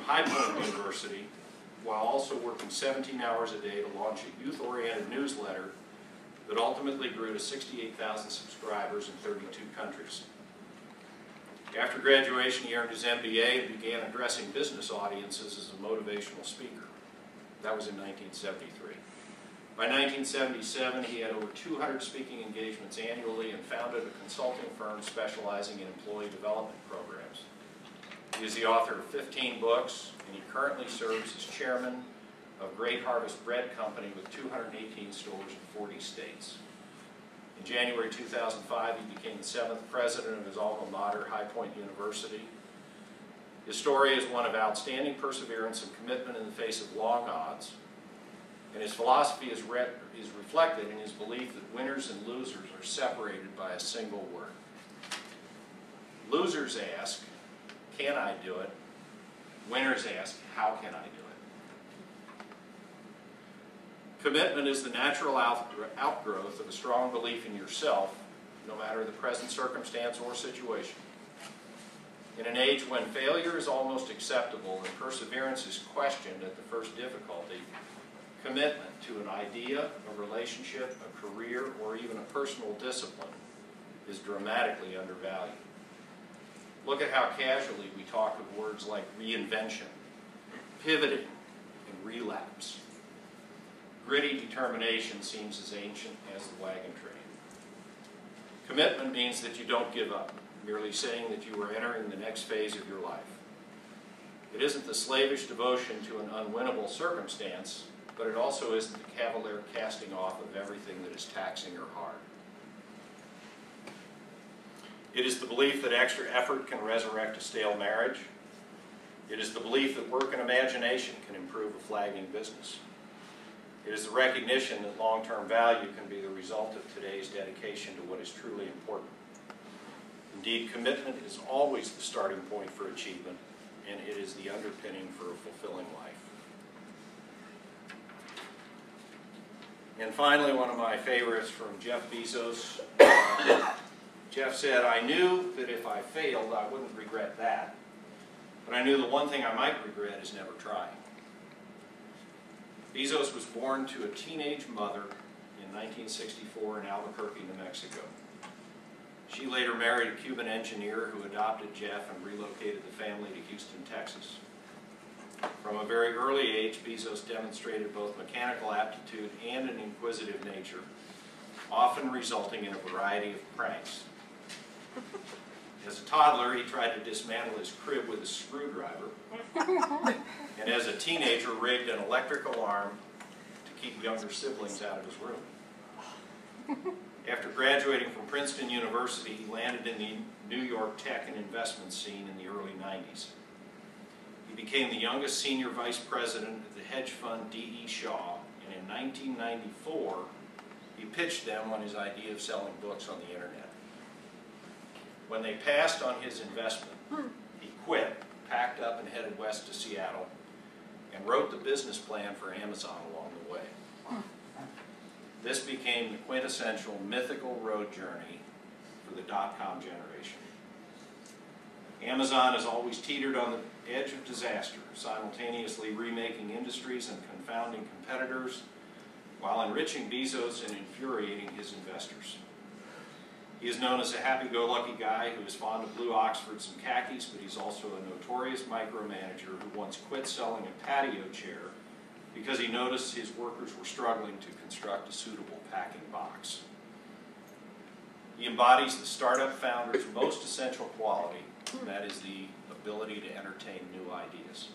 High Point University, while also working 17 hours a day to launch a youth-oriented newsletter that ultimately grew to 68,000 subscribers in 32 countries. After graduation, he earned his MBA and began addressing business audiences as a motivational speaker. That was in 1973. By 1977, he had over 200 speaking engagements annually and founded a consulting firm specializing in employee development programs. He is the author of 15 books, and he currently serves as chairman of Great Harvest Bread Company with 218 stores in 40 states. In January 2005, he became the 7th president of his alma mater, High Point University. His story is one of outstanding perseverance and commitment in the face of long odds, and his philosophy is reflected in his belief that winners and losers are separated by a single word. Losers ask, can I do it? Winners ask, how can I do it? Commitment is the natural outgrowth of a strong belief in yourself, no matter the present circumstance or situation. In an age when failure is almost acceptable and perseverance is questioned at the first difficulty, commitment to an idea, a relationship, a career, or even a personal discipline is dramatically undervalued. Look at how casually we talk of words like reinvention, pivoting, and relapse. Gritty determination seems as ancient as the wagon train. Commitment means that you don't give up, merely saying that you are entering the next phase of your life. It isn't the slavish devotion to an unwinnable circumstance, but it also isn't the cavalier casting off of everything that is taxing or hard. It is the belief that extra effort can resurrect a stale marriage. It is the belief that work and imagination can improve a flagging business. It is the recognition that long-term value can be the result of today's dedication to what is truly important. Indeed, commitment is always the starting point for achievement, and it is the underpinning for a fulfilling life. And finally, one of my favorites from Jeff Bezos. Jeff said, I knew that if I failed, I wouldn't regret that. But I knew the one thing I might regret is never trying. Bezos was born to a teenage mother in 1964 in Albuquerque, New Mexico. She later married a Cuban engineer who adopted Jeff and relocated the family to Houston, Texas. From a very early age, Bezos demonstrated both mechanical aptitude and an inquisitive nature, often resulting in a variety of pranks. As a toddler, he tried to dismantle his crib with a screwdriver, and as a teenager, rigged an electric alarm to keep younger siblings out of his room. After graduating from Princeton University, he landed in the New York tech and investment scene in the early 90s. He became the youngest senior vice president of the hedge fund D.E. Shaw, and in 1994, he pitched them on his idea of selling books on the internet. When they passed on his investment, he quit, packed up and headed west to Seattle, and wrote the business plan for Amazon along the way. This became the quintessential mythical road journey for the dot-com generation. Amazon has always teetered on the edge of disaster, simultaneously remaking industries and confounding competitors, while enriching Bezos and infuriating his investors. He is known as a happy-go-lucky guy who is fond of blue Oxfords and khakis, but he's also a notorious micromanager who once quit selling a patio chair because he noticed his workers were struggling to construct a suitable packing box. He embodies the startup founder's most essential quality, and that is the ability to entertain new ideas.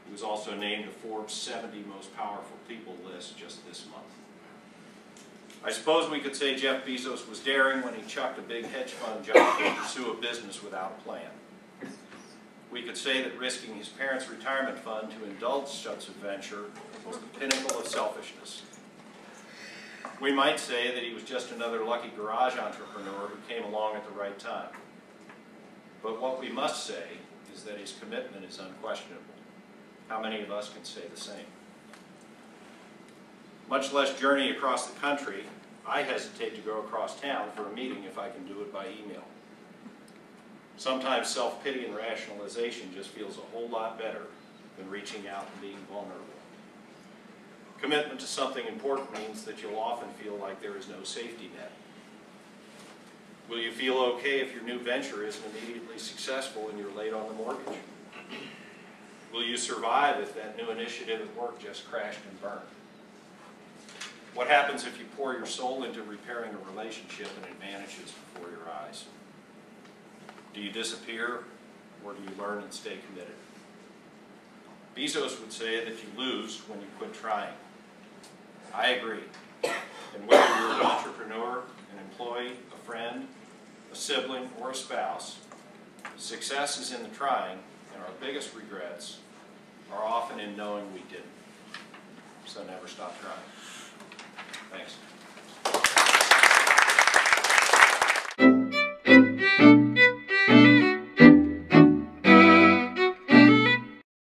He was also named to Forbes' 70 Most Powerful People list just this month. I suppose we could say Jeff Bezos was daring when he chucked a big hedge fund job to pursue a business without a plan. We could say that risking his parents' retirement fund to indulge such a venture was the pinnacle of selfishness. We might say that he was just another lucky garage entrepreneur who came along at the right time. But what we must say is that his commitment is unquestionable. How many of us can say the same? Much less journey across the country, I hesitate to go across town for a meeting if I can do it by email. Sometimes self-pity and rationalization just feels a whole lot better than reaching out and being vulnerable. Commitment to something important means that you'll often feel like there is no safety net. Will you feel okay if your new venture isn't immediately successful and you're late on the mortgage? Will you survive if that new initiative at work just crashed and burned? What happens if you pour your soul into repairing a relationship and it vanishes before your eyes? Do you disappear, or do you learn and stay committed? Bezos would say that you lose when you quit trying. I agree. And whether you're an entrepreneur, an employee, a friend, a sibling, or a spouse, success is in the trying, and our biggest regrets are often in knowing we didn't. So never stop trying.